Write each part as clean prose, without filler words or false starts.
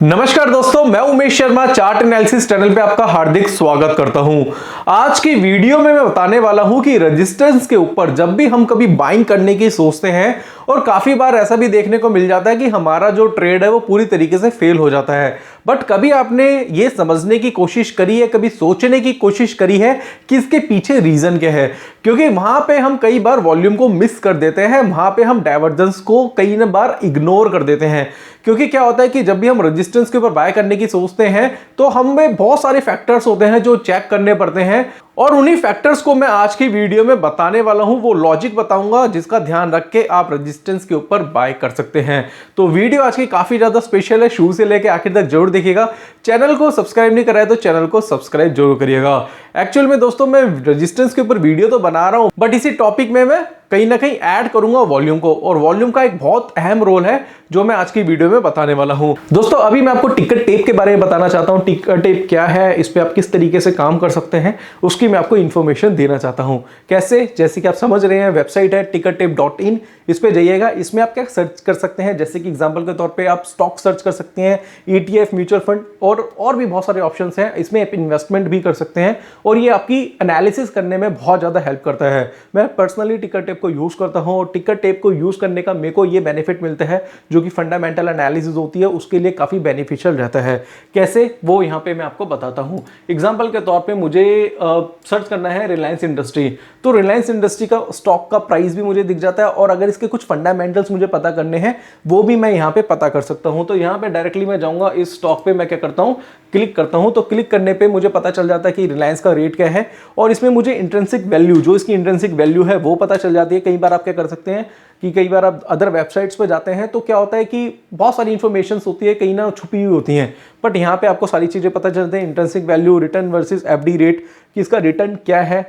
नमस्कार दोस्तों, मैं Umesh Sharma chart analysis channel पे आपका हार्दिक स्वागत करता हूं। आज की वीडियो में मैं बताने वाला हूं कि रेजिस्टेंस के ऊपर जब भी हम कभी बाइंग करने की सोचते हैं और काफी बार ऐसा भी देखने को मिल जाता है कि हमारा जो ट्रेड है वो पूरी तरीके से फेल हो जाता है। बट कभी आपने ये समझने की कोशिश करी है, कभी सोचने की कोशिश करी है कि इसके पीछे रीजन क्या है? क्योंकि वहां पे हम कई बार वॉल्यूम को मिस कर देते हैं, वहां पे हम डाइवर्जेंस को कई बार इग्नोर कर देते हैं। क्योंकि क्या होता है कि जब भी हम रेजिस्टेंस के ऊपर बाय करने की सोचते हैं तो हमें बहुत सारे फैक्टर्स होते हैं जो चेक करने पड़ते हैं, और उन्हीं फैक्टर्स को मैं आज की वीडियो में बताने वाला हूं। वो लॉजिक बताऊंगा जिसका ध्यान रख के आप रेजिस्टेंस के ऊपर बाय कर सकते हैं। तो वीडियो आज की काफी ज्यादा स्पेशल है, शुरू से लेकर आखिर तक जरूर देखिएगा। चैनल को सब्सक्राइब नहीं कराया तो चैनल को सब्सक्राइब जरूर करिएगा। एक्चुअल में दोस्तों मैं रेजिस्टेंस के ऊपर वीडियो तो बना रहा हूं, बट इसी टॉपिक में मैं कहीं ना कहीं ऐड करूंगा वॉल्यूम को, और वॉल्यूम का एक बहुत अहम रोल है जो मैं आज की वीडियो में बताने वाला हूं। दोस्तों अभी मैं आपको टिकर टेप के बारे में बताना चाहता हूं। टिकर टेप क्या है, इस पे आप किस तरीके से काम कर सकते हैं, उसकी मैं आपको इंफॉर्मेशन देना चाहता हूं। कैसे? जैसे कि आप समझ रहे हैं, वेबसाइट है tickertape.in, इस पे जाइएगा। इसमें आप क्या सर्च कर सकते हैं, जैसे कि एग्जांपल के तौर पे आप स्टॉक सर्च कर सकते हैं, ETF, म्यूचुअल फंड और भी बहुत सारे ऑप्शंस हैं। इसमें आप इन्वेस्टमेंट भी कर सकते हैं और ये आपकी एनालिसिस करने में बहुत ज्यादा हेल्प करता है। मैं पर्सनली टिकर टेप को यूज करता हूं, और टिकर टेप को यूज करने का मेरे को ये बेनिफिट मिलता है जो कि फंडामेंटल एनालिसिस होती है उसके लिए काफी बेनिफिशियल रहता है। कैसे, वो यहाँ पे मैं आपको बताता हूँ। एग्जाम्पल के तौर पे मुझे सर्च करना है रिलायंस इंडस्ट्री, तो रिलायंस इंडस्ट्री का स्टॉक का प्राइस भी मुझे दिख जाता है, और अगर इसके कुछ फंडामेंटल्स मुझे पता करने हैं वो भी मैं यहाँ पे पता कर सकता हूँ। तो यहाँ पे डायरेक्टली मैं जाऊंगा, इस स्टॉक पे मैं क्या करता हूँ, क्लिक करता हूँ। तो क्लिक करने पे मुझे पता चल जाता है कि रिलायंस का रेट क्या है, और इसमें मुझे इंट्रिंसिक वैल्यू, जो इसकी इंट्रिंसिक वैल्यू है वो पता चल जाती है। कई बार आप क्या कर सकते हैं कि कई बार आप अदर वेबसाइट्स पे जाते हैं तो क्या होता है कि बहुत सारी इंफॉर्मेशन होती है, कहीं ना छुपी हुई होती हैं, बट यहाँ पे आपको सारी चीजें पता चलती हैं। Intrinsic value, return versus FD rate, कि इसका रिटर्न क्या है,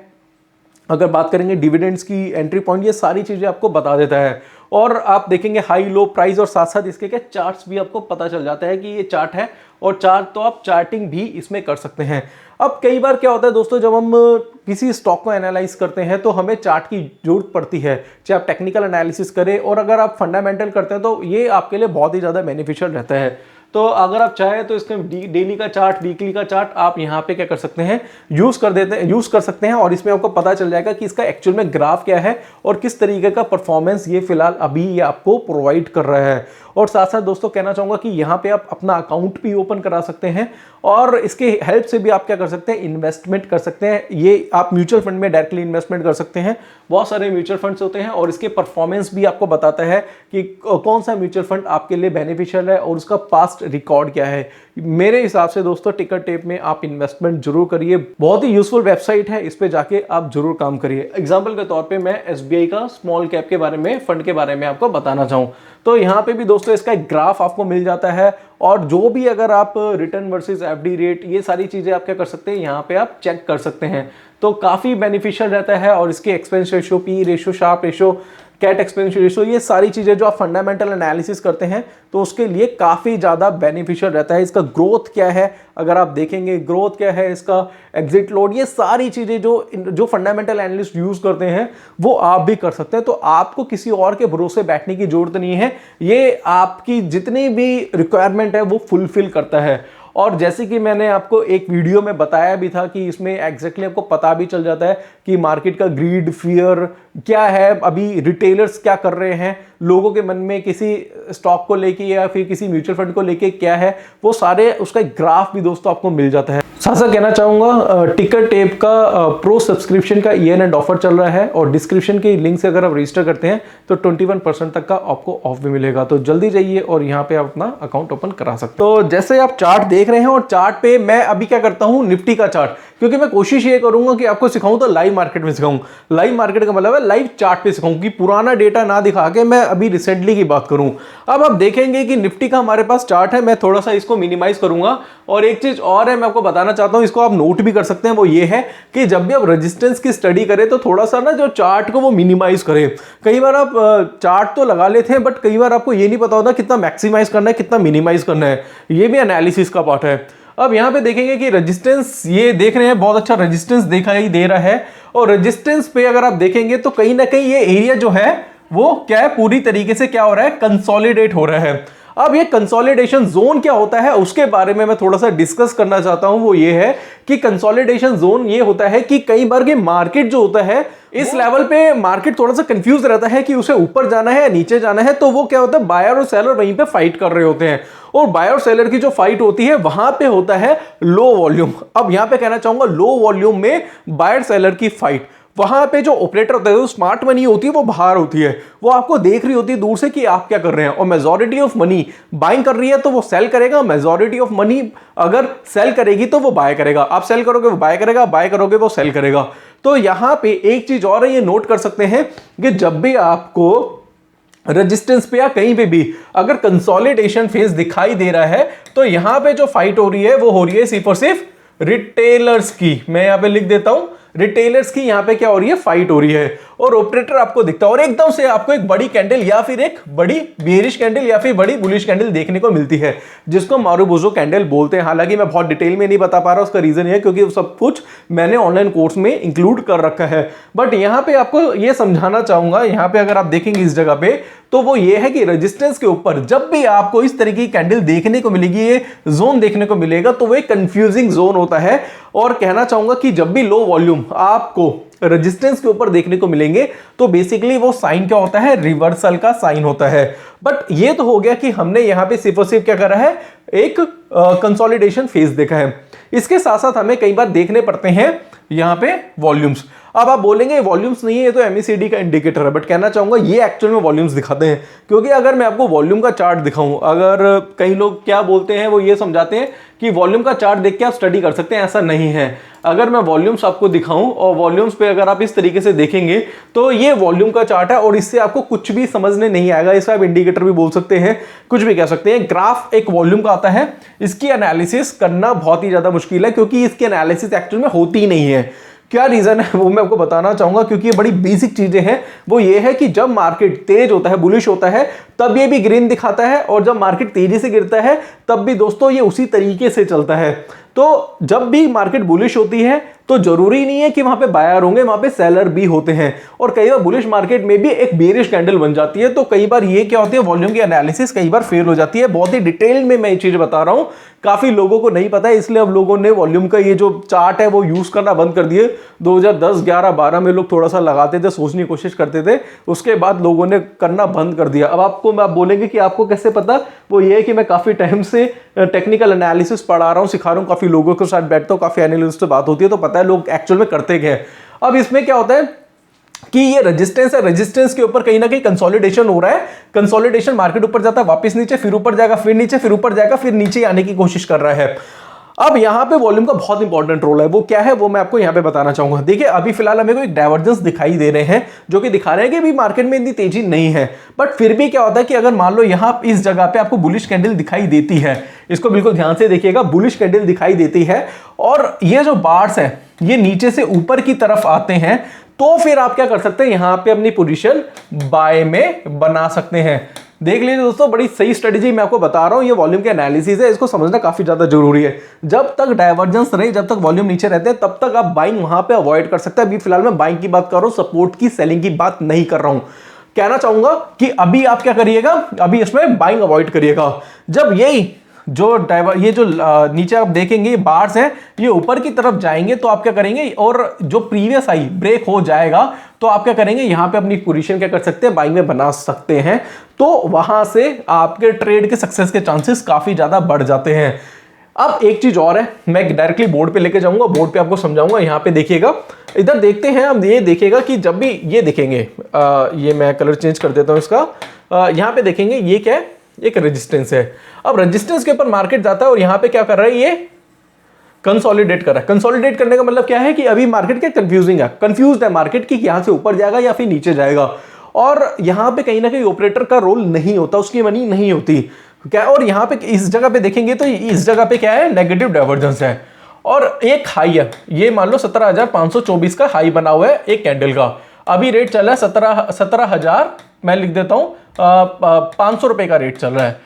अगर बात करेंगे डिविडेंड्स की, एंट्री पॉइंट, ये सारी चीजें आपको बता देता है। और आप देखेंगे हाई लो प्राइस, और साथ साथ इसके क्या चार्ट्स भी आपको पता चल जाता है कि ये चार्ट है, और चार्ट तो आप चार्टिंग भी इसमें कर सकते हैं। अब कई बार क्या होता है दोस्तों, जब हम किसी स्टॉक को एनालाइज करते हैं तो हमें चार्ट की जरूरत पड़ती है, चाहे आप टेक्निकल एनालिसिस करें और अगर आप फंडामेंटल करते हैं तो ये आपके लिए बहुत ही ज़्यादा बेनिफिशियल रहता है। तो अगर आप चाहें तो इसका डेली का चार्ट, वीकली का चार्ट आप यहाँ पे क्या कर सकते हैं, यूज कर सकते हैं, और इसमें आपको पता चल जाएगा कि इसका एक्चुअल में ग्राफ क्या है और किस तरीके का परफॉर्मेंस ये फिलहाल अभी ये आपको प्रोवाइड कर रहा है। और साथ साथ दोस्तों कहना चाहूंगा कि यहाँ पे आप अपना अकाउंट भी ओपन करा सकते हैं, और इसके हेल्प से भी आप क्या कर सकते हैं, इन्वेस्टमेंट कर सकते हैं। ये आप म्यूचुअल फंड में डायरेक्टली इन्वेस्टमेंट कर सकते हैं। बहुत सारे म्यूचुअल फंड्स होते हैं और इसके परफॉर्मेंस भी आपको बताता है कि कौन सा म्यूचुअल फंड आपके लिए बेनिफिशियल है और उसका पास्ट रिकॉर्ड क्या है। मेरे हिसाब से दोस्तों टिकर टेप में आप इन्वेस्टमेंट जरूर करिए, बहुत ही यूजफुल वेबसाइट है, इस पे जाके आप जरूर काम करिए। एग्जांपल के तौर पे मैं SBI का स्मॉल कैप के बारे में, फंड के बारे में आपको बताना चाहूं, तो यहाँ पे भी दोस्तों इसका एक ग्राफ आपको मिल जाता है, और जो भी अगर आप रिटर्न वर्सेस एफडी रेट, ये सारी चीजें आप क्या कर सकते हैं, यहाँ पे आप चेक कर सकते हैं। तो काफी बेनिफिशियल रहता है, और इसके expense ratio, P ratio, Sharpe ratio, कैट एक्सपेंस रेशियो, ये सारी चीजें जो आप फंडामेंटल एनालिसिस करते हैं तो उसके लिए काफी ज्यादा बेनिफिशियल रहता है। इसका ग्रोथ क्या है, अगर आप देखेंगे ग्रोथ क्या है, इसका एग्जिट लोड, ये सारी चीजें जो फंडामेंटल एनालिस्ट यूज करते हैं वो आप भी कर सकते हैं। तो आपको किसी और के भरोसे बैठने की जरूरत नहीं है, ये आपकी जितनी भी रिक्वायरमेंट है वो फुलफिल करता है। और जैसे कि मैंने आपको एक वीडियो में बताया भी था कि इसमें एग्जैक्टली आपको पता भी चल जाता है कि मार्केट का ग्रीड, फियर क्या है, अभी रिटेलर्स क्या कर रहे हैं, लोगों के मन में किसी स्टॉक को लेके या फिर किसी म्यूचुअल फंड को लेके क्या है, वो सारे उसका एक ग्राफ भी दोस्तों आपको मिल जाता है। साथ साथ कहना चाहूंगा टिकर टेप का प्रो सब्सक्रिप्शन का ईयर एंड ऑफर चल रहा है, और डिस्क्रिप्शन के लिंक से अगर आप रजिस्टर करते हैं तो 21% तक का आपको ऑफ भी मिलेगा। तो जल्दी जाइए और यहाँ पे आप अपना अकाउंट ओपन करा सकते हैं। तो जैसे आप चार्ट देख रहे हैं, और चार्ट पे मैं अभी क्या करता हूँ, निफ्टी का चार्ट, क्योंकि मैं कोशिश ये करूंगा कि आपको सिखाऊं तो लाइव मार्केट में सिखाऊं। लाइव मार्केट का मतलब है लाइव चार्ट पे सिखाऊं, कि पुराना डेटा ना दिखा के मैं अभी रिसेंटली की बात करूं। अब आप देखेंगे कि निफ्टी का हमारे पास चार्ट है, मैं थोड़ा सा इसको मिनिमाइज करूंगा, और एक चीज और है मैं आपको बताना चाहता हूं, इसको आप नोट भी कर सकते हैं, वो ये है कि जब भी आप रेजिस्टेंस की स्टडी करें तो थोड़ा सा ना जो चार्ट को वो मिनिमाइज करें। कई बार आप चार्ट तो लगा लेते हैं, बट कई बार आपको ये नहीं पता होता कितना मैक्सिमाइज करना है, कितना मिनिमाइज करना है, ये भी एनालिसिस का पार्ट है। अब यहां पे देखेंगे कि रेजिस्टेंस, ये देख रहे हैं बहुत अच्छा रेजिस्टेंस दिखाई दे रहा है, और रेजिस्टेंस पे अगर आप देखेंगे तो कहीं ना कहीं ये एरिया जो है वो क्या है, पूरी तरीके से क्या हो रहा है, कंसोलिडेट हो रहा है। अब ये कंसोलिडेशन जोन क्या होता है उसके बारे में मैं थोड़ा सा डिस्कस करना चाहता हूं। वो ये है कि कंसोलिडेशन जोन ये होता है कि कई बार के मार्केट जो होता है इस लेवल पे मार्केट थोड़ा सा कंफ्यूज रहता है कि उसे ऊपर जाना है या नीचे जाना है। तो वो क्या होता है, बायर और सेलर वहीं पे फाइट कर रहे होते हैं और बायर और सेलर की जो फाइट होती है वहां पे होता है लो वॉल्यूम। अब यहां पे कहना चाहूंगा लो वॉल्यूम में बायर सेलर की फाइट, वहां पे जो ऑपरेटर होता है, जो स्मार्ट मनी होती है वो बाहर होती है, वो आपको देख रही होती है दूर से कि आप क्या कर रहे हैं। और मेजॉरिटी ऑफ मनी बाइंग कर रही है तो वो सेल करेगा, मेजॉरिटी ऑफ मनी अगर सेल करेगी तो वो बाय करेगा। आप सेल करोगे वो बाय करेगा, बाय करोगे वो सेल करेगा। तो यहां पे एक चीज और है, ये नोट कर सकते हैं कि जब भी आपको रेजिस्टेंस पे या कहीं पे भी अगर कंसोलिडेशन फेज दिखाई दे रहा है तो यहां पे जो फाइट हो रही है वो हो रही है सिर्फ और सिर्फ रिटेलर्स की। मैं यहां पे लिख देता हूं, रिटेलर्स की यहां पे क्या हो रही है, फाइट हो रही है। और ऑपरेटर आपको दिखता है और एकदम से आपको एक बड़ी कैंडल या फिर एक बड़ी बेयरिश कैंडल या फिर बड़ी बुलिश कैंडल देखने को मिलती है जिसको मारुबोजो कैंडल बोलते हैं। हालांकि मैं बहुत डिटेल में नहीं बता पा रहा, उसका रीजन है क्योंकि सब कुछ मैंने ऑनलाइन कोर्स में इंक्लूड कर रखा है। बट यहां पे आपको ये समझाना चाहूंगा, यहां पे अगर आप देखेंगे इस जगह पे तो वो ये है कि रेजिस्टेंस के ऊपर जब भी आपको इस तरह की कैंडल देखने को मिलेगी, ये जोन देखने को मिलेगा, तो वो एक कंफ्यूजिंग जोन होता है। और कहना चाहूंगा कि जब भी लो वॉल्यूम आपको रेजिस्टेंस के ऊपर देखने को मिलेंगे तो बेसिकली वो साइन क्या होता है, रिवर्सल का साइन होता है। बट ये तो हो गया कि हमने यहां पे सिर्फ और सिर्फ क्या करा है, एक कंसोलिडेशन फेज देखा है। इसके साथ साथ हमें कई बार देखने पड़ते हैं यहां पे वॉल्यूम्स। अब आप बोलेंगे वॉल्यूम्स नहीं है, ये तो एमएसीडी का इंडिकेटर है, बट कहना चाहूंगा ये एक्चुअल में वॉल्यूम्स दिखाते हैं। क्योंकि अगर मैं आपको वॉल्यूम का चार्ट दिखाऊं, अगर कई लोग क्या बोलते हैं वो ये समझाते हैं कि वॉल्यूम का चार्ट देख के आप स्टडी कर सकते हैं, ऐसा नहीं है। अगर मैं वॉल्यूम्स आपको दिखाऊं और वॉल्यूम्स पे अगर आप इस तरीके से देखेंगे तो ये वॉल्यूम का चार्ट है और इससे आपको कुछ भी समझने नहीं आएगा। इसे आप इंडिकेटर भी बोल सकते हैं, कुछ भी कह सकते हैं। ग्राफ एक वॉल्यूम का आता है, इसकी एनालिसिस करना बहुत ही ज्यादा मुश्किल है क्योंकि इसकी एनालिसिस एक्चुअल में होती नहीं है। क्या रीजन है वो मैं आपको बताना चाहूंगा क्योंकि ये बड़ी बेसिक चीजें हैं। वो ये है कि जब मार्केट तेज होता है, बुलिश होता है, तब ये भी ग्रीन दिखाता है और जब मार्केट तेजी से गिरता है तब भी दोस्तों ये उसी तरीके से चलता है। तो जब भी मार्केट बुलिश होती है तो जरूरी नहीं है कि वहां पे बायर होंगे, वहां पे सेलर भी होते हैं। और कई बार बुलिश मार्केट में भी एक बेरिश कैंडल बन जाती है। तो कई बार ये क्या होती है, वॉल्यूम की एनालिसिस कई बार फेल हो जाती है। बहुत ही डिटेल में मैं ये चीज बता रहा हूं, काफी लोगों को नहीं पता है, इसलिए अब लोगों ने वॉल्यूम का ये जो चार्ट है वो यूज करना बंद कर दिए। 2010, 11, 12 में लोग थोड़ा सा लगाते थे, सोचने की कोशिश करते थे, उसके बाद लोगों ने करना बंद कर दिया। अब आपको आप बोलेंगे कि आपको कैसे पता, वो ये है कि मैं काफी टाइम से टेक्निकल एनालिसिस पढ़ा रहा हूं, सिखा रहा हूं, काफी लोगों के साथ बैठता हूं, काफी एनालिस्ट से बात होती है तो पता है लोग एक्चुअल में करते क्या है। अब इसमें क्या होता है कि ये रेजिस्टेंस है, रेजिस्टेंस के ऊपर कहीं ना कहीं कंसोलिडेशन हो रहा है। कंसोलिडेशन, मार्केट ऊपर जाता है, वापस नीचे, फिर ऊपर जाएगा, फिर नीचे, फिर ऊपर जाएगा, फिर नीचे आने की कोशिश कर रहा है। अब यहां पे वॉल्यूम का बहुत इंपॉर्टेंट रोल है। वो क्या है वो मैं आपको यहां पे बताना चाहूंगा। देखिए अभी फिलहाल हमें को एक डाइवर्जेंस दिखाई दे रहे हैं जो कि दिखा रहे हैं कि अभी मार्केट में इतनी तेजी नहीं है। बट फिर भी क्या होता है कि अगर मान लो यहां इस जगह पे आपको बुलिश कैंडल दिखाई देती है, इसको बिल्कुल ध्यान से देखिएगा, बुलिश कैंडल दिखाई देती है और ये जो बार्स है ये नीचे से ऊपर की तरफ आते हैं, तो फिर आप क्या कर सकते हैं, यहां पे अपनी पोजीशन बाय में बना सकते हैं। देख लीजिए दोस्तों, बड़ी सही स्ट्रेटेजी मैं आपको बता रहा हूं। ये वॉल्यूम के एनालिसिस है, इसको समझना काफी ज्यादा जरूरी है। जब तक डाइवर्जेंस रहे, जब तक वॉल्यूम नीचे रहते हैं, तब तक आप बाइंग वहां पे अवॉइड कर सकते हैं। अभी फिलहाल मैं बाइंग की बात कर रहा हूं, सपोर्ट की, सेलिंग की बात नहीं कर रहा हूं। कहना चाहूंगा कि अभी आप क्या करिएगा, अभी इसमें बाइंग अवॉइड करिएगा। जब यही ये जो नीचे आप देखेंगे बार्स हैं, ये ऊपर की तरफ जाएंगे तो आप क्या करेंगे, और जो प्रीवियस हाई ब्रेक हो जाएगा तो आप क्या करेंगे, यहां पे अपनी पोजीशन क्या कर सकते हैं, बाइंग में बना सकते हैं। तो वहां से आपके ट्रेड के सक्सेस के चांसेस काफी ज्यादा बढ़ जाते हैं। अब एक चीज और है, मैं डायरेक्टली बोर्ड पे लेके जाऊंगा, बोर्ड पे आपको समझाऊंगा। यहां पे देखिएगा, इधर देखते हैं हम, ये देखिएगा कि जब भी ये देखेंगे, ये मैं कलर चेंज कर देता हूं इसका, यहां पे देखेंगे ये क्या है, एक रेजिस्टेंस है। अब रेजिस्टेंस के ऊपर मार्केट जाता है और यहां पे क्या कर रहा है, ये कंसोलिडेट कर रहा है। कंसोलिडेट करने का मतलब क्या है कि अभी मार्केट क्या कंफ्यूजिंग है, कंफ्यूज्ड है मार्केट कि यहां से ऊपर जाएगा या फिर नीचे जाएगा। और यहां पे कहीं ना कहीं ऑपरेटर का रोल नहीं होता, उसकी मनी नहीं होती क्या। और यहां पे इस जगह पे देखेंगे तो इस जगह पे क्या है, नेगेटिव डाइवर्जेंस है और एक हाई है। ये मान लो 17,524 का हाई बना हुआ है एक कैंडल का। अभी रेट चल रहा है 17,000, मैं लिख देता हूं 500 रुपए का रेट चल रहा है।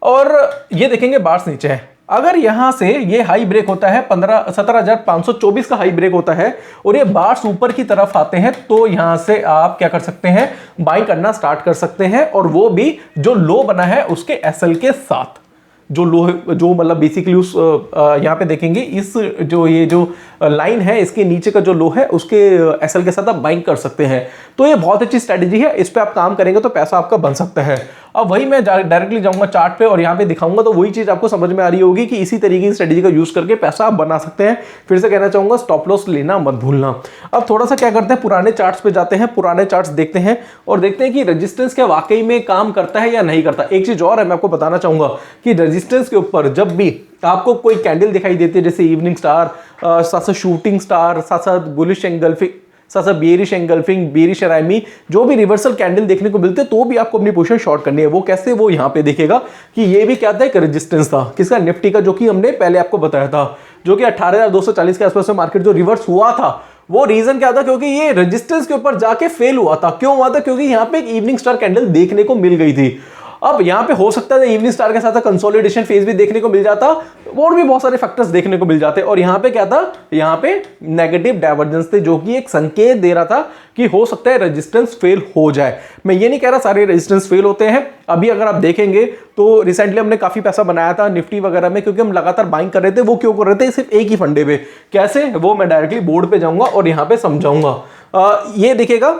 और ये देखेंगे बार्स नीचे है, अगर यहां से ये हाई ब्रेक होता है 17,524 का हाई ब्रेक होता है और ये बार्स ऊपर की तरफ आते हैं, तो यहां से आप क्या कर सकते हैं, बाई करना स्टार्ट कर सकते हैं, और वो भी जो लो बना है उसके एसएल के साथ। जो लो जो मतलब बेसिकली उस यहाँ पे देखेंगे इस जो ये जो लाइन है इसके नीचे का जो लो है उसके एसएल के साथ आप बाइंग कर सकते हैं। तो ये बहुत अच्छी स्ट्रेटेजी है, इस पे आप काम करेंगे तो पैसा आपका बन सकता है। अब वही मैं डायरेक्टली जाऊंगा चार्ट पे और यहाँ पे दिखाऊंगा, तो वही चीज आपको समझ में आ रही होगी कि इसी तरीके की स्ट्रेटेजी का यूज करके पैसा आप बना सकते हैं। फिर से कहना चाहूंगा, स्टॉप लॉस लेना मत भूलना। अब थोड़ा सा क्या करते हैं, पुराने चार्ट्स पे जाते हैं, पुराने चार्ट्स देखते हैं और देखते हैं कि रेजिस्टेंस क्या वाकई में काम करता है या नहीं करता। एक चीज और है, मैं आपको बताना चाहूंगा कि रेजिस्टेंस के ऊपर जब भी आपको कोई कैंडल दिखाई देती है, जैसे इवनिंग स्टार, साथ साथ शूटिंग स्टार, साथ साथ बुलिश एंगल्फिंग, साथ साथ बेरिश एंगल्फिंग, बेरिश एराइमी, जो भी रिवर्सल कैंडल देखने को मिलते हैं, तो भी आपको अपनी पोजीशन शॉर्ट करनी है। वो कैसे, वो यहाँ पे देखेगा कि ये भी क्या था, एक रेजिस्टेंस था किसका, निफ्टी का, जो कि हमने पहले आपको बताया था, जो कि 18,240 के आसपास में मार्केट जो रिवर्स हुआ था। वो रीजन क्या था, क्योंकि ये रेजिस्टेंस के ऊपर जाके फेल हुआ था। क्यों हुआ था, क्योंकि यहाँ पे एक इवनिंग स्टार कैंडल देखने को मिल गई थी। अब यहाँ पे हो सकता है इवनिंग स्टार के साथ कंसोलिडेशन फेज भी देखने को मिल जाता और भी बहुत सारे फैक्टर्स देखने को मिल जाते, और यहाँ पे क्या था, यहाँ पे नेगेटिव डाइवर्जेंस थे, जो कि एक संकेत दे रहा था कि हो सकता है रेजिस्टेंस फेल हो जाए। मैं ये नहीं कह रहा सारे रेजिस्टेंस फेल होते हैं। अभी अगर आप देखेंगे तो रिसेंटली हमने काफी पैसा बनाया था निफ्टी वगैरह में, क्योंकि हम लगातार बाइंग कर रहे थे। वो क्यों कर रहे थे, सिर्फ एक ही फंडे पे। कैसे, वो मैं डायरेक्टली बोर्ड पे जाऊंगा और यहाँ पे समझाऊंगा। ये देखिएगा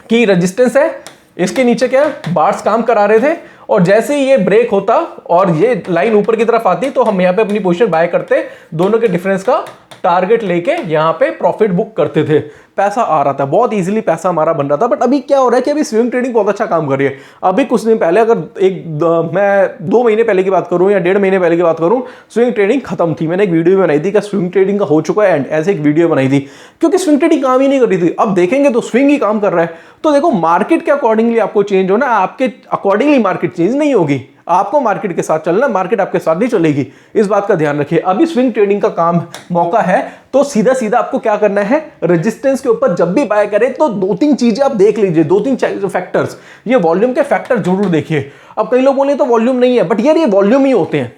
कि रेजिस्टेंस है, इसके नीचे क्या बार्स काम करा रहे थे, और जैसे ही ये ब्रेक होता और ये लाइन ऊपर की तरफ आती तो हम यहाँ पे अपनी पोजीशन बाय करते, दोनों के डिफरेंस का टारगेट लेके यहाँ पे प्रॉफिट बुक करते थे। पैसा आ रहा था, बहुत इजीली पैसा हमारा बन रहा था। बट अभी क्या हो रहा है कि अभी स्विंग ट्रेडिंग बहुत अच्छा काम कर रही है। अभी कुछ दिन पहले, अगर मैं 2 महीने पहले की बात करूं या 1.5 महीने पहले की बात करूं, स्विंग ट्रेडिंग खत्म थी। मैंने एक वीडियो बनाई थी कि स्विंग ट्रेडिंग का हो चुका है एंड, ऐसे एक वीडियो बनाई थी, क्योंकि स्विंग ट्रेडिंग काम ही नहीं कर रही थी। अब देखेंगे तो स्विंग ही काम कर रहा है। तो देखो, मार्केट के अकॉर्डिंगली आपको चेंज होना, आपके अकॉर्डिंगली मार्केट चेंज नहीं होगी। आपको मार्केट के साथ चलना, मार्केट आपके साथ नहीं चलेगी। इस बात का ध्यान रखिए। अभी स्विंग ट्रेडिंग का काम मौका है, तो सीधा सीधा आपको क्या करना है, रेजिस्टेंस के ऊपर जब भी बाय करें तो 2-3 चीजें आप देख लीजिए, 2-3 फैक्टर्स। ये वॉल्यूम के फैक्टर जरूर देखिए। अब कई लोग बोले तो वॉल्यूम नहीं है, बट यार ये वॉल्यूम ही होते हैं।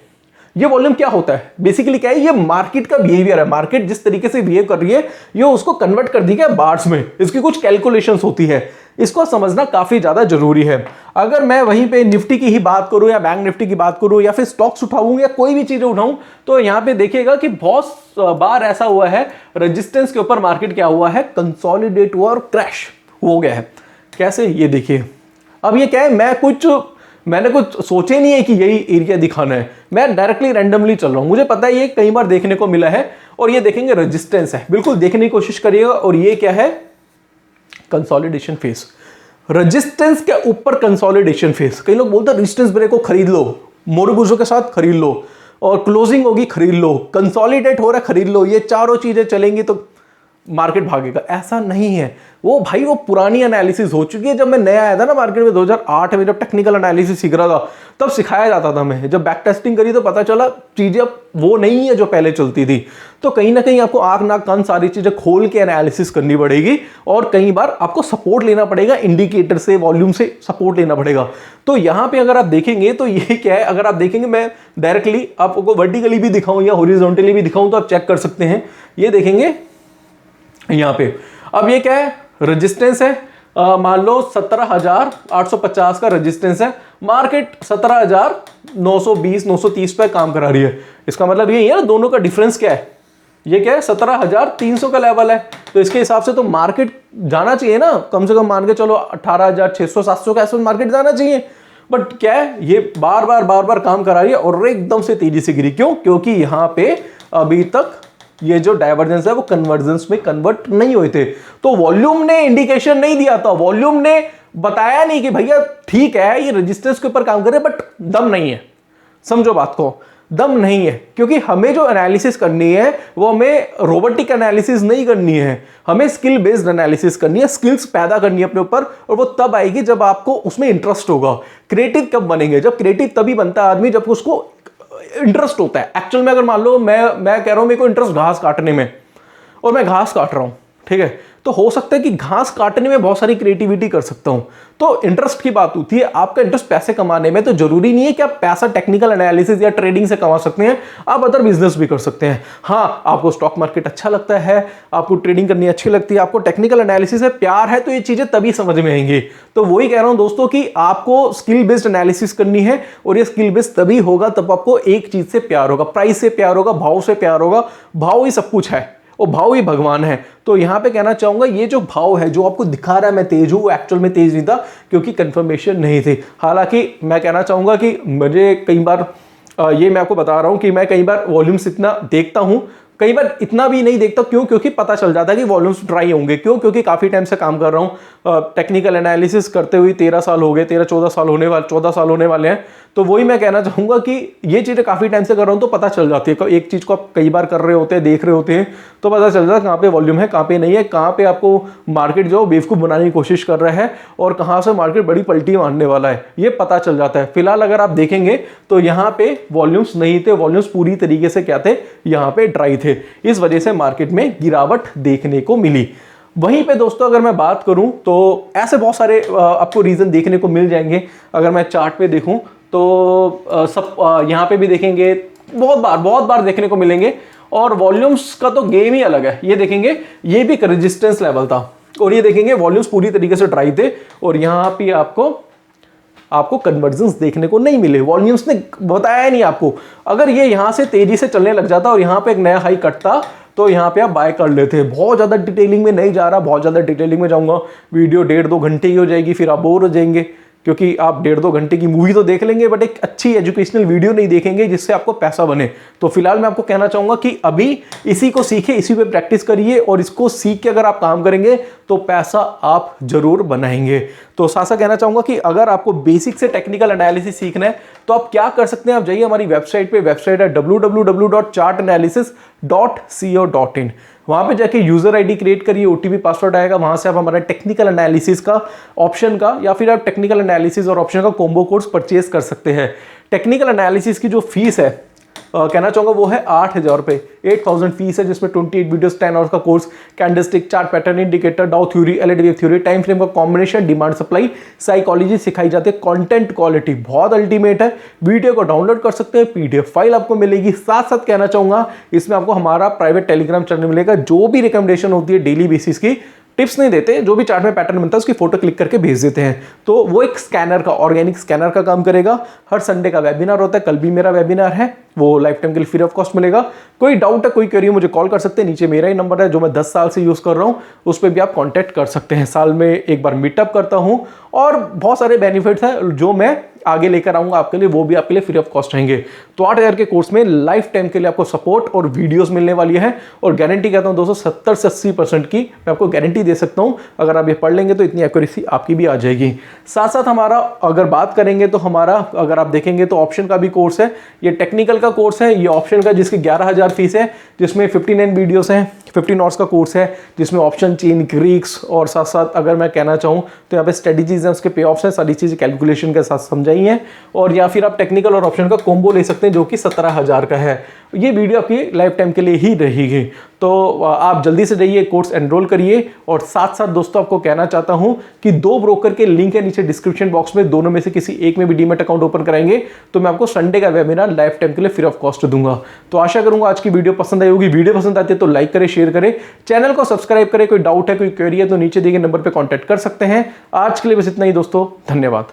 ये वॉल्यूम क्या होता है, बेसिकली क्या है, ये मार्केट का बिहेवियर है। मार्केट जिस तरीके से बिहेव कर रही है, ये उसको कन्वर्ट कर दी है बार्स में। इसकी कुछ कैलकुलेशंस होती है, इसको समझना काफी ज्यादा जरूरी है। अगर मैं वहीं पे निफ्टी की ही बात करूं या बैंक निफ्टी की बात करूं या फिर स्टॉक्स उठाऊं या कोई भी चीजें उठाऊं, तो यहां पे देखिएगा कि बहुत बार ऐसा हुआ है, रेजिस्टेंस के ऊपर मार्केट क्या हुआ है, कंसोलिडेट हुआ और क्रैश हो गया है। कैसे, ये देखिए। अब ये क्या है, मैंने कुछ सोचे नहीं है कि यही एरिया दिखाना है, मैं डायरेक्टली रैंडमली चल रहा हूं। मुझे पता है ये कई बार देखने को मिला है, और ये देखेंगे रेजिस्टेंस है, बिल्कुल देखने की कोशिश करिएगा। और ये क्या है, कंसोलिडेशन फेज, रेजिस्टेंस के ऊपर कंसोलिडेशन फेज। कई लोग बोलते हैं रेजिस्टेंस ब्रेक को खरीद लो, मोरबुजो के साथ खरीद लो, और क्लोजिंग होगी खरीद लो, कंसोलिडेट हो रहा है खरीद लो, ये चारों चीजें चलेंगी तो मार्केट भागेगा। ऐसा नहीं है। वो भाई, वो पुरानी एनालिसिस हो चुकी है। जब मैं नया आया था ना मार्केट में 2008 में, जब टेक्निकल एनालिसिस सीख रहा था, तब सिखाया जाता था। मैं जब बैक टेस्टिंग करी तो पता चला चीजें अब वो नहीं है जो पहले चलती थी। तो कहीं ना कहीं आपको आंख नाक कान सारी चीजें खोल के एनालिसिस करनी पड़ेगी, और कई बार आपको सपोर्ट लेना पड़ेगा, इंडिकेटर से, वॉल्यूम से सपोर्ट लेना पड़ेगा। तो यहां पे अगर आप देखेंगे तो ये क्या है, अगर आप देखेंगे, मैं डायरेक्टली आपको वर्टिकली भी दिखाऊं या हॉरिजॉन्टली भी दिखाऊं तो आप चेक कर सकते हैं। ये देखेंगे यहां पे, अब ये क्या है, रेजिस्टेंस है। मान लो 17,850 का रेजिस्टेंस है, मार्केट 17,920 930 पे काम करा रही है। इसका मतलब यही है ना, दोनों का डिफरेंस क्या है, ये क्या है, 17,300 का लेवल है। तो इसके हिसाब से तो मार्केट जाना चाहिए ना, कम से कम मान के चलो 18,600 700 का ऐसा मार्केट जाना चाहिए। बट क्या है, ये बार बार काम करा रही है और एकदम से तेजी से गिरी। क्यों, क्योंकि यहां पे अभी तक ये जो डाइवर्जेंस है वो कन्वर्जेंस में कन्वर्ट नहीं हुए थे। तो वॉल्यूम ने इंडिकेशन नहीं दिया था, वॉल्यूम ने बताया नहीं कि भैया ठीक है ये रेजिस्टेंस के ऊपर काम करे, बट दम नहीं है। समझो बात को, दम नहीं है। क्योंकि हमें जो एनालिसिस करनी है वो हमें रोबोटिक एनालिसिस नहीं करनी है, हमें स्किल बेस्ड एनालिसिस करनी है, स्किल्स पैदा करनी है अपने ऊपर। और वो तब आएगी जब आपको उसमें इंटरेस्ट होगा। क्रिएटिव कब बनेंगे, जब क्रिएटिव तभी बनता है आदमी जब उसको इंटरेस्ट होता है। एक्चुअल में अगर मान लो मैं कह रहा हूं मेरे को इंटरेस्ट घास काटने में, और मैं घास काट रहा हूं, ठीक है, तो हो सकता है कि घास काटने में बहुत सारी क्रिएटिविटी कर सकता हूं। तो इंटरेस्ट की बात होती है, आपका इंटरेस्ट पैसे कमाने में, तो जरूरी नहीं है कि आप पैसा टेक्निकल एनालिसिस या ट्रेडिंग से कमा सकते हैं, आप अदर बिजनेस भी कर सकते हैं। हाँ, आपको स्टॉक मार्केट अच्छा लगता है, आपको ट्रेडिंग करनी अच्छी लगती है, आपको टेक्निकल एनालिसिस से प्यार है, तो ये चीजें तभी समझ में आएंगी। तो वही कह रहा हूं दोस्तों कि आपको स्किल बेस्ड एनालिसिस करनी है, और ये स्किल बेस्ड तभी होगा तब आपको एक चीज से प्यार होगा, प्राइस से प्यार होगा, भाव से प्यार होगा। भाव ही सब कुछ है, और भाव ही भगवान है। तो यहां पे कहना चाहूंगा, ये जो भाव है जो आपको दिखा रहा है मैं तेज हूं, वो एक्चुअल में तेज नहीं था, क्योंकि कंफर्मेशन नहीं थी। हालांकि मैं कहना चाहूंगा कि मुझे कई बार ये मैं आपको बता रहा हूं कि मैं कई बार वॉल्यूम्स इतना देखता हूं, कई बार इतना भी नहीं देखता। क्यों? क्योंकि पता चल जाता है कि वॉल्यूम्स ड्राई होंगे। क्यों? क्योंकि काफी टाइम से काम कर रहा हूं, टेक्निकल एनालिसिस करते हुए 13 साल हो गए, 13-14 साल होने वाले हैं। तो वही मैं कहना चाहूंगा कि ये चीजें काफी टाइम से कर रहा हूं, तो पता चल जाती है। एक चीज को आप कई बार कर रहे होते हैं, देख रहे होते हैं, तो पता चल जाता है कहां पे वॉल्यूम है, कहां पे नहीं है, कहां पे आपको मार्केट जो बेवकूफ बनाने की कोशिश कर रहा है, और कहां से मार्केट बड़ी पलटी मारने वाला है, ये पता चल जाता है। फिलहाल अगर आप देखेंगे तो यहां पे वॉल्यूम्स नहीं थे, वॉल्यूम्स पूरी तरीके से क्या थे, यहां पे ड्राई थे। इस वजह से मार्केट में गिरावट देखने को मिली। वहीं पे दोस्तों अगर मैं बात करूं तो ऐसे बहुत सारे आपको रीजन देखने को मिल जाएंगे। अगर मैं चार्ट पे देखूं तो सब यहां पे भी देखेंगे, बहुत बार देखने को मिलेंगे। और वॉल्यूम्स का तो गेम ही अलग है। ये देखेंगे, ये भी एक रेजिस्टेंस लेवल था, और ये देखेंगे वॉल्यूम्स पूरी तरीके से ड्राई थे, और यहां पे आपको कन्वर्जेंस देखने को नहीं मिले। वॉल्यूम्स ने बताया नहीं आपको। अगर ये यहां से तेजी से चलने लग जाता और यहां पे एक नया हाई कटता, तो यहां पे आप बाय कर लेते। बहुत ज्यादा डिटेलिंग में नहीं जा रहा, बहुत ज्यादा डिटेलिंग में जाऊंगा वीडियो 1.5-2 घंटे की हो जाएगी, फिर आप बोर हो जाएंगे, क्योंकि आप 1.5-2 घंटे की मूवी तो देख लेंगे, बट एक अच्छी एजुकेशनल वीडियो नहीं देखेंगे जिससे आपको पैसा बने। तो फिलहाल मैं आपको कहना चाहूंगा कि अभी इसी को सीखे, इसी पे प्रैक्टिस करिए, और इसको सीख के अगर आप काम करेंगे तो पैसा आप जरूर बनाएंगे। तो साथ कहना चाहूंगा कि अगर आपको बेसिक से टेक्निकल एनालिसिस सीखना है तो आप क्या कर सकते हैं, आप जाइए हमारी वेबसाइट पे। वेबसाइट है www.chartanalysis.co.in। वहां पे जाके यूजर आईडी क्रिएट करिए, ओटीपी पासवर्ड आएगा, वहां से आप हमारा टेक्निकल एनालिसिस का ऑप्शन का, या फिर आप टेक्निकल एनालिसिस और ऑप्शन का कॉम्बो कोर्स परचेज कर सकते हैं। टेक्निकल एनालिसिस की जो फीस है कहना चाहूंगा वो है 8,000 रुपए, 8,000 फीस है, जिसमें 28 वीडियोस, 10 आवर्स का course, candlestick, chart pattern, indicator, डाउ theory, LED wave theory, time frame का कॉम्बिनेशन, डिमांड सप्लाई, साइकोलॉजी सिखाई जाती है। कंटेंट क्वालिटी बहुत अल्टीमेट है। वीडियो को डाउनलोड कर सकते हैं, पीडीएफ फाइल आपको मिलेगी। साथ साथ कहना चाहूंगा इसमें आपको हमारा प्राइवेट टेलीग्राम चैनल मिलेगा, जो भी रिकमेंडेशन होती है डेली बेसिस की, टिप्स नहीं देते, जो भी चार्ट में पैटर्न बनता है उसकी फोटो क्लिक करके भेज देते हैं। तो वो एक स्कैनर का, ऑर्गेनिक स्कैनर का काम करेगा। हर संडे का वेबिनार होता है, कल भी मेरा वेबिनार है, वो लाइफ टाइम के लिए फ्री ऑफ कॉस्ट मिलेगा। कोई डाउट है, कोई क्वेरी है, मुझे कॉल कर सकते हैं। नीचे मेरा ही नंबर है जो मैं 10 साल से यूज कर रहा हूं, उस पर भी आप कांटेक्ट कर सकते हैं। साल में एक बार मीटअप करता हूं, और बहुत सारे बेनिफिट्स हैं जो मैं आगे लेकर आऊंगा आपके लिए, वो भी आपके लिए फ्री ऑफ कॉस्ट रहेंगे। तो 8,000 के कोर्स में लाइफ टाइम के लिए आपको सपोर्ट और वीडियोस मिलने वाली है, और गारंटी कहता हूं दोस्तों 70 से 80% की मैं आपको गारंटी दे सकता हूं। अगर आप ये पढ़ लेंगे तो इतनी एक्यूरेसी आपकी भी आ जाएगी। साथ साथ हमारा अगर बात करेंगे तो हमारा, अगर आप देखेंगे तो ऑप्शन का भी कोर्स है। ये टेक्निकल का कोर्स है, ये ऑप्शन का, जिसकी 11,000 फीस है, जिसमें 59 वीडियोस हैं, 15 आवर्स का कोर्स है, जिसमें ऑप्शन चेन, ग्रीक्स, और साथ साथ अगर मैं कहना चाहूँ तो यहाँ पे स्ट्रेटजीज हैं, उसके पे ऑफ्स हैं, सारी चीज़ें कैलकुलेशन के साथ समझाई हैं। और या फिर आप टेक्निकल और ऑप्शन का कॉम्बो ले सकते हैं, जो कि 17,000 का है। ये वीडियो आपकी लाइफ टाइम के लिए ही रहेगी। तो आप जल्दी से जाइए, कोर्स एनरोल करिए। और साथ साथ दोस्तों आपको कहना चाहता हूं कि 2 ब्रोकर के लिंक है नीचे डिस्क्रिप्शन बॉक्स में, दोनों में से किसी एक में भी डीमैट अकाउंट ओपन कराएंगे तो मैं आपको संडे का वेबिनार लाइफ टाइम के लिए फ्री ऑफ कॉस्ट दूंगा। तो आशा करूंगा आज की वीडियो पसंद आई होगी। वीडियो पसंद आती है तो लाइक करें, शेयर करें, चैनल को सब्सक्राइब करें। कोई डाउट है, कोई क्वेरी है तो नीचे दिए गए नंबर पर कॉन्टैक्ट कर सकते हैं। आज के लिए बस इतना ही दोस्तों, धन्यवाद।